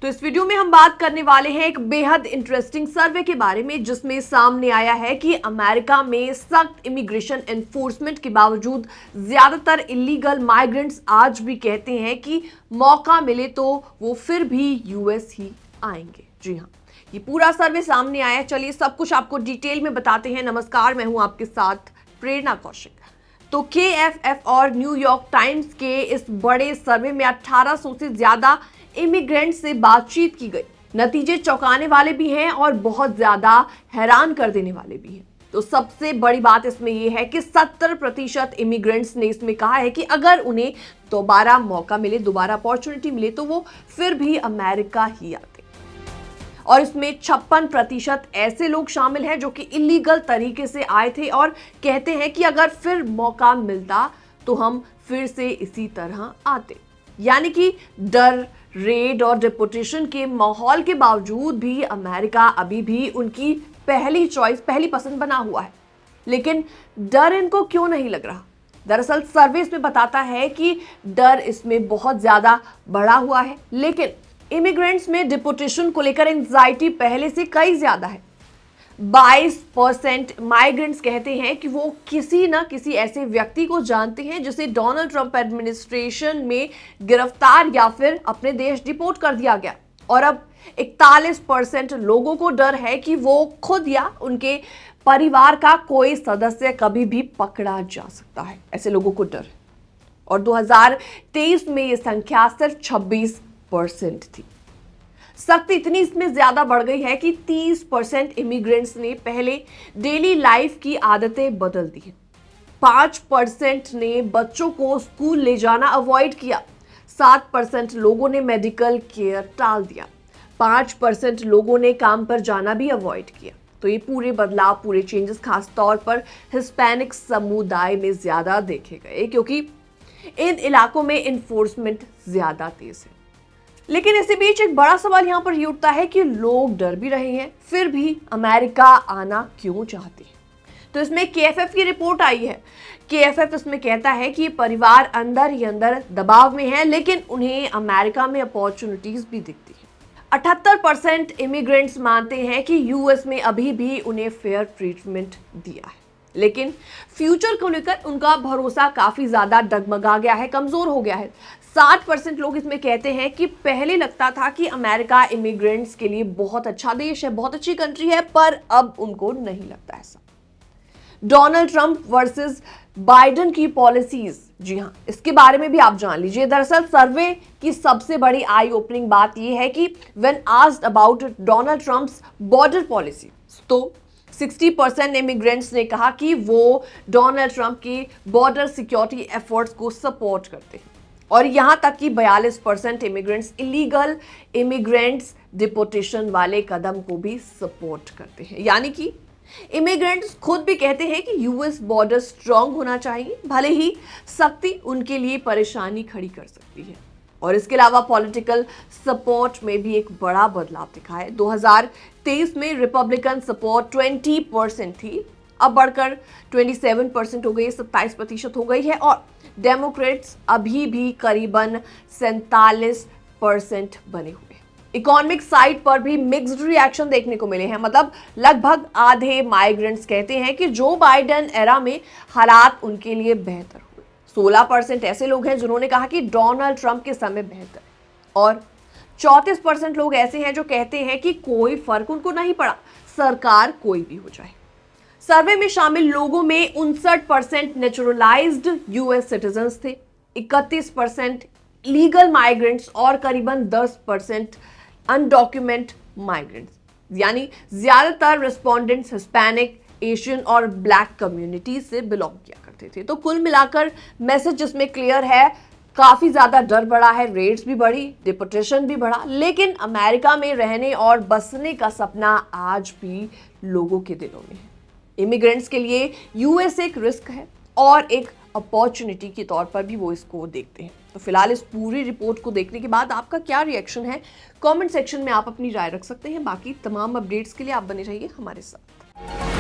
तो इस वीडियो में हम बात करने वाले हैं एक बेहद इंटरेस्टिंग सर्वे के बारे में, जिसमें सामने आया है कि अमेरिका में सख्त इमिग्रेशन एनफोर्समेंट के बावजूद ज्यादातर इलीगल माइग्रेंट्स आज भी कहते हैं कि मौका मिले तो वो फिर भी यूएस ही आएंगे। जी हाँ, ये पूरा सर्वे सामने आया है। चलिए सब कुछ आपको डिटेल में बताते हैं। नमस्कार, मैं हूं आपके साथ प्रेरणा कौशिक। तो KFF और न्यूयॉर्क टाइम्स के इस बड़े सर्वे में 1800 से ज्यादा इमिग्रेंट से बातचीत की गई। नतीजे चौंकाने वाले भी हैं और बहुत ज्यादा हैरान कर देने वाले भी हैं। तो सबसे बड़ी बात इसमें यह है कि 70% इमिग्रेंट्स ने इसमें कहा है कि अगर उन्हें दोबारा मौका मिले, दोबारा अपॉर्चुनिटी मिले, तो वो फिर भी अमेरिका ही आते। और इसमें 56% ऐसे लोग शामिल हैं जो कि इलीगल तरीके से आए थे और कहते हैं कि अगर फिर मौका मिलता तो हम फिर से इसी तरह आते। यानी कि डर, रेड और डिपोटेशन के माहौल के बावजूद भी अमेरिका अभी भी उनकी पहली चॉइस, पहली पसंद बना हुआ है। लेकिन डर इनको क्यों नहीं लग रहा? दरअसल सर्वे इसमें बताता है कि डर इसमें बहुत ज्यादा बढ़ा हुआ है, लेकिन इमिग्रेंट्स में डिपोटेशन को लेकर एंजाइटी पहले से कई ज्यादा है। 22% माइग्रेंट्स कहते हैं कि वो किसी ना किसी ऐसे व्यक्ति को जानते हैं जिसे डोनाल्ड ट्रंप एडमिनिस्ट्रेशन में गिरफ्तार या फिर अपने देश डिपोर्ट कर दिया गया। और अब 41% लोगों को डर है कि वो खुद या उनके परिवार का कोई सदस्य कभी भी पकड़ा जा सकता है। ऐसे लोगों को डर है। और 2023 में ये संख्या सिर्फ 26% थी। सख्ती इतनी इसमें ज्यादा बढ़ गई है कि 30% इमिग्रेंट्स ने पहले डेली लाइफ की आदतें बदल दी हैं। 5% ने बच्चों को स्कूल ले जाना अवॉइड किया। 7% लोगों ने मेडिकल केयर टाल दिया। 5% लोगों ने काम पर जाना भी अवॉइड किया। तो ये पूरे बदलाव, पूरे चेंजेस खास तौर पर हिस्पैनिक समुदाय में ज्यादा देखे गए, क्योंकि इन इलाकों में इन्फोर्समेंट ज्यादा तेज है। लेकिन इसी बीच एक बड़ा सवाल यहां पर ये उठता है कि लोग डर भी रहे हैं, फिर भी अमेरिका आना क्यों चाहते हैं? तो इसमें KFF की रिपोर्ट आई है। KFF इसमें कहता है कि परिवार अंदर ही अंदर दबाव में है, लेकिन उन्हें अमेरिका में अपॉर्चुनिटीज भी दिखती है। 78% इमिग्रेंट्स मानते हैं कि यूएस में अभी भी उन्हें फेयर ट्रीटमेंट दिया है, लेकिन फ्यूचर को लेकर उनका भरोसा काफी ज्यादा डगमगा गया है, कमजोर हो गया है। 60% लोग इसमें कहते हैं कि पहले लगता था कि अमेरिका इमिग्रेंट्स के लिए बहुत अच्छा देश है, बहुत अच्छी कंट्री है, पर अब उनको नहीं लगता ऐसा। डोनाल्ड ट्रंप वर्सेस बाइडेन की पॉलिसीज, जी हाँ, इसके बारे में भी आप जान लीजिए। दरअसल सर्वे की सबसे बड़ी आई ओपनिंग बात यह है कि when asked about Donald Trump's border policy, तो 60% इमिग्रेंट्स ने कहा कि वो डोनाल्ड ट्रंप की बॉर्डर सिक्योरिटी एफर्ट्स को सपोर्ट करते हैं। और यहां तक कि 42% इमिग्रेंट्स इलीगल इमिग्रेंट्स डिपोटेशन वाले कदम को भी सपोर्ट करते हैं। यानी कि इमिग्रेंट्स खुद भी कहते हैं कि यूएस बॉर्डर स्ट्रांग होना चाहिए, भले ही सख्ती उनके लिए परेशानी खड़ी कर सकती है। और इसके अलावा पॉलिटिकल सपोर्ट में भी एक बड़ा बदलाव दिखा है। 2023 में रिपब्लिकन सपोर्ट 20% थी, अब बढ़कर 27% हो गई, 27% हो गई है। और डेमोक्रेट्स अभी भी करीबन 47% बने हुए। इकोनॉमिक साइड पर भी मिक्स्ड रिएक्शन देखने को मिले हैं। मतलब लगभग आधे माइग्रेंट्स कहते हैं कि जो बाइडेन एरा में हालात उनके लिए बेहतर हुए। 16% ऐसे लोग हैं जिन्होंने कहा कि डोनाल्ड ट्रंप के समय बेहतर, और 34% लोग ऐसे हैं जो कहते हैं कि कोई फर्क उनको नहीं पड़ा, सरकार कोई भी हो जाए। सर्वे में शामिल लोगों में 59% नेचुरलाइज्ड यूएस सिटीजन्स थे, 31% लीगल माइग्रेंट्स और करीबन 10% अनडॉक्यूमेंट माइग्रेंट्स। यानी ज्यादातर रिस्पोंडेंट्स हिस्पैनिक, एशियन और ब्लैक कम्युनिटी से बिलोंग किया करते थे। तो कुल मिलाकर मैसेज जिसमें क्लियर है, काफी ज्यादा डर बढ़ा है, रेट्स भी बढ़ी, डिपोटेशन भी बढ़ा, लेकिन अमेरिका में रहने और बसने का सपना आज भी लोगों के दिलों में है। इमिग्रेंट्स के लिए यूएस एक रिस्क है और एक अपॉर्चुनिटी के तौर पर भी वो इसको देखते हैं। तो फिलहाल इस पूरी रिपोर्ट को देखने के बाद आपका क्या रिएक्शन है, कमेंट सेक्शन में आप अपनी राय रख सकते हैं। बाकी तमाम अपडेट्स के लिए आप बने रहिए हमारे साथ।